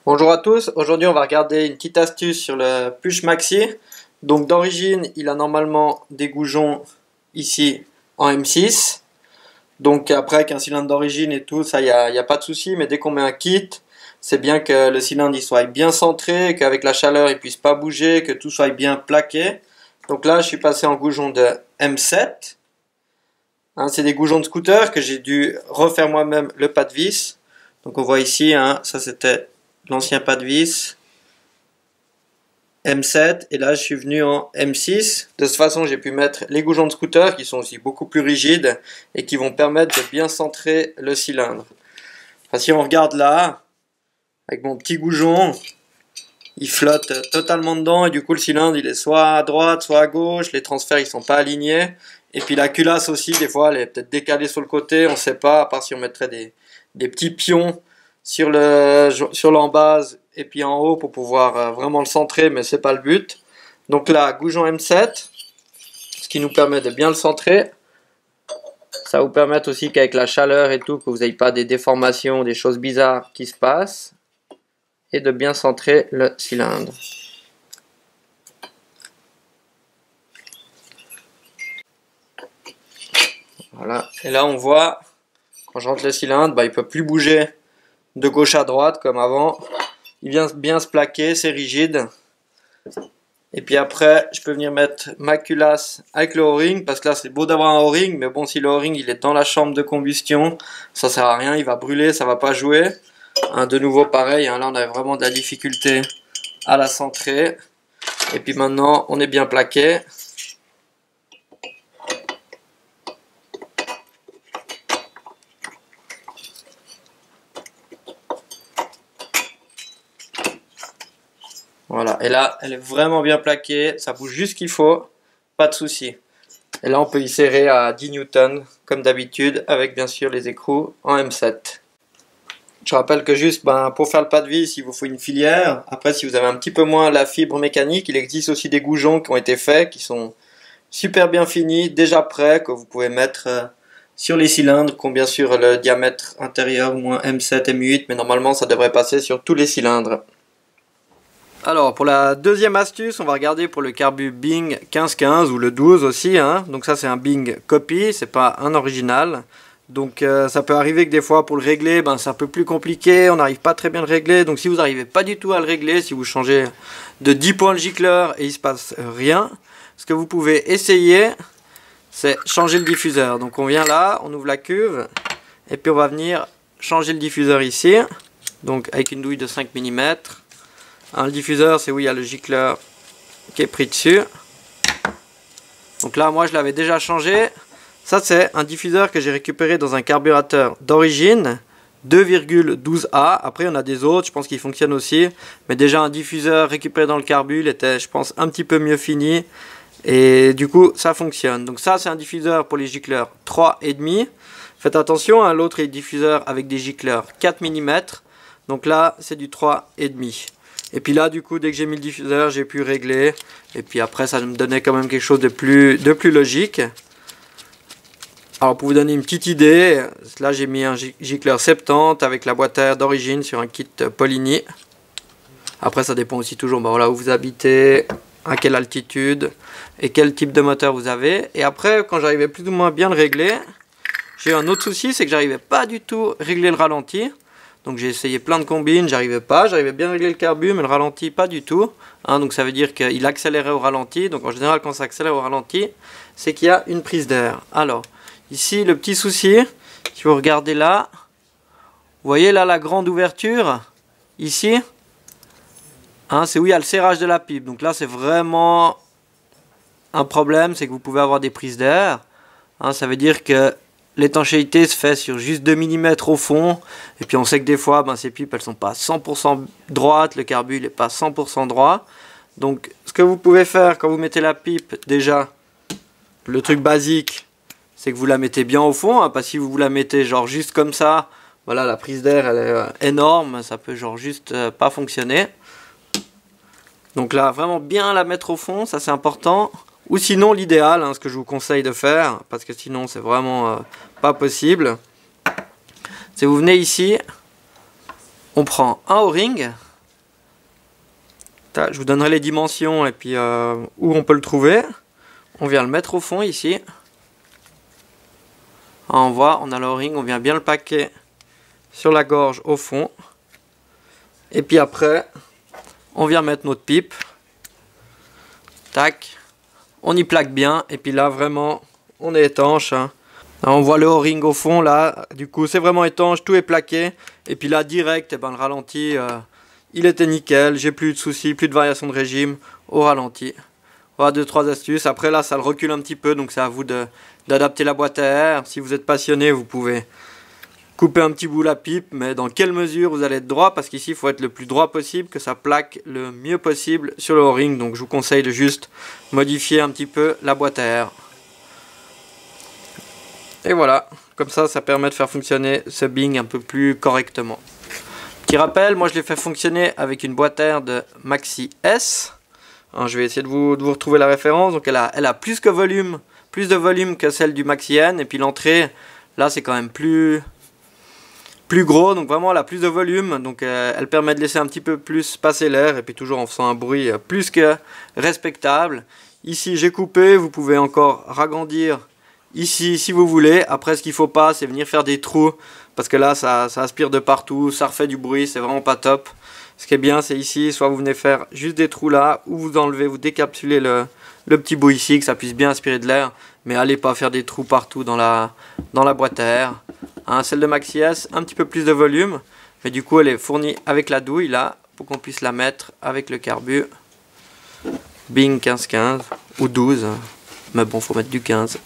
Bonjour à tous, aujourd'hui on va regarder une petite astuce sur le Push Maxi. Donc d'origine il a normalement des goujons ici en M6. Donc après qu'un cylindre d'origine et tout ça y a pas de souci, mais dès qu'on met un kit, c'est bien que le cylindre il soit bien centré, qu'avec la chaleur il puisse pas bouger, que tout soit bien plaqué. Donc là je suis passé en goujon de M7. C'est des goujons de scooter que j'ai dû refaire moi-même le pas de vis. Donc on voit ici, ça c'était l'ancien pas de vis M7 et là je suis venu en M6. De cette façon j'ai pu mettre les goujons de scooter qui sont aussi beaucoup plus rigides et qui vont permettre de bien centrer le cylindre. Enfin, si on regarde là, avec mon petit goujon, il flotte totalement dedans et du coup le cylindre il est soit à droite soit à gauche, les transferts ils sont pas alignés et puis la culasse aussi des fois elle est peut-être décalée sur le côté, on sait pas, à part si on mettrait des petits pions sur l'embase et puis en haut pour pouvoir vraiment le centrer, mais c'est pas le but. Donc là, goujon M7, ce qui nous permet de bien le centrer. Ça vous permet aussi qu'avec la chaleur et tout, que vous n'ayez pas des déformations, des choses bizarres qui se passent, et de bien centrer le cylindre. Voilà, et là on voit, quand je rentre le cylindre, il ne peut plus bouger de gauche à droite comme avant. Il vient bien se plaquer, c'est rigide. Et puis après, je peux venir mettre ma culasse avec le O-ring, parce que là c'est beau d'avoir un O-ring, mais bon, si le O-ring il est dans la chambre de combustion, ça sert à rien, il va brûler, ça va pas jouer. De nouveau pareil, là on a vraiment de la difficulté à la centrer. Et puis maintenant, on est bien plaqué. Voilà, et là, elle est vraiment bien plaquée, ça bouge juste ce qu'il faut, pas de souci. Et là, on peut y serrer à 10 Newton, comme d'habitude, avec bien sûr les écrous en M7. Je rappelle que juste, pour faire le pas de vis, il vous faut une filière. Après, si vous avez un petit peu moins la fibre mécanique, il existe aussi des goujons qui ont été faits, qui sont super bien finis, déjà prêts, que vous pouvez mettre sur les cylindres, qui ont bien sûr le diamètre intérieur, au moins M7, M8, mais normalement, ça devrait passer sur tous les cylindres. Alors pour la deuxième astuce, on va regarder pour le carbu Bing 1515 ou le 12 aussi. Donc ça c'est un Bing copy, c'est pas un original. Donc ça peut arriver que des fois pour le régler, c'est un peu plus compliqué, on n'arrive pas très bien à le régler. Donc si vous n'arrivez pas du tout à le régler, si vous changez de 10 points le gicleur et il ne se passe rien, ce que vous pouvez essayer, c'est changer le diffuseur. Donc on vient là, on ouvre la cuve et puis on va venir changer le diffuseur ici. Donc avec une douille de 5 mm. Le diffuseur, c'est où il y a le gicleur qui est pris dessus. Donc là, moi, je l'avais déjà changé. Ça, c'est un diffuseur que j'ai récupéré dans un carburateur d'origine, 2,12A. Après, on a des autres, je pense qu'ils fonctionnent aussi. Mais déjà, un diffuseur récupéré dans le carbu, il était, je pense, un petit peu mieux fini. Et du coup, ça fonctionne. Donc ça, c'est un diffuseur pour les gicleurs 3,5. Faites attention, l'autre est diffuseur avec des gicleurs 4 mm. Donc là, c'est du 3,5. Et puis là, du coup, dès que j'ai mis le diffuseur, j'ai pu régler. Et puis après, ça me donnait quand même quelque chose de plus logique. Alors, pour vous donner une petite idée, là, j'ai mis un gicleur 70 avec la boîte à air d'origine sur un kit Polini. Après, ça dépend aussi toujours où vous habitez, à quelle altitude et quel type de moteur vous avez. Et après, quand j'arrivais plus ou moins bien le régler, j'ai eu un autre souci, c'est que j'arrivais pas du tout à régler le ralenti. Donc j'ai essayé plein de combines, j'arrivais bien à régler le carbu, mais le ralenti pas du tout. Donc ça veut dire qu'il accélérait au ralenti. Donc en général quand ça accélère au ralenti, c'est qu'il y a une prise d'air. Alors ici le petit souci, si vous regardez là, vous voyez là la grande ouverture, ici, c'est où il y a le serrage de la pipe. Donc là c'est vraiment un problème, c'est que vous pouvez avoir des prises d'air. Ça veut dire que l'étanchéité se fait sur juste 2 mm au fond. Et puis on sait que des fois, ces pipes, elles sont pas 100% droites. Le carbu, il n'est pas 100% droit. Donc, ce que vous pouvez faire quand vous mettez la pipe, déjà, le truc basique, c'est que vous la mettez bien au fond. Parce que si vous la mettez genre juste comme ça, voilà, la prise d'air, elle est énorme. Ça peut genre juste pas fonctionner. Donc là, vraiment bien la mettre au fond, ça c'est important. Ou sinon l'idéal, ce que je vous conseille de faire, parce que sinon c'est vraiment pas possible, c'est vous venez ici, on prend un O-ring, Je vous donnerai les dimensions et puis où on peut le trouver. On vient le mettre au fond ici. On voit, on a le O-ring, on vient bien le paquer sur la gorge au fond. Et puis après, on vient mettre notre pipe. Tac. On y plaque bien. Et puis là, vraiment, on est étanche. Hein. Là, on voit le O-ring au fond, là. Du coup, c'est vraiment étanche, tout est plaqué. Et puis là, direct, eh ben, le ralenti, il était nickel. J'ai plus de soucis, plus de variation de régime au ralenti. Voilà 2-3 astuces. Après là, ça le recule un petit peu, donc c'est à vous d'adapter la boîte à air. Si vous êtes passionné, vous pouvez couper un petit bout la pipe, mais dans quelle mesure vous allez être droit, parce qu'ici, il faut être le plus droit possible, que ça plaque le mieux possible sur le O-ring. Donc je vous conseille de juste modifier un petit peu la boîte à air. Et voilà, comme ça permet de faire fonctionner ce Bing un peu plus correctement. Petit rappel, moi je l'ai fait fonctionner avec une boîte à air de Maxi S. Alors, je vais essayer de vous retrouver la référence. Donc elle a plus de volume que celle du Maxi N. Et puis l'entrée, là c'est quand même plus gros. Donc vraiment elle a plus de volume. Donc elle permet de laisser un petit peu plus passer l'air. Et puis toujours en faisant un bruit plus que respectable. Ici j'ai coupé, vous pouvez encore ragrandir ici si vous voulez. Après ce qu'il ne faut pas, c'est venir faire des trous. Parce que là ça aspire de partout, ça refait du bruit, c'est vraiment pas top. Ce qui est bien, c'est ici, soit vous venez faire juste des trous là, ou vous enlevez, vous décapsulez le petit bout ici, que ça puisse bien aspirer de l'air. Mais allez pas faire des trous partout dans la boîte à air. Hein, celle de Maxi S, un petit peu plus de volume. Mais du coup, elle est fournie avec la douille là, pour qu'on puisse la mettre avec le carbu. Bing 15-15, ou 12. Mais bon, faut mettre du 15.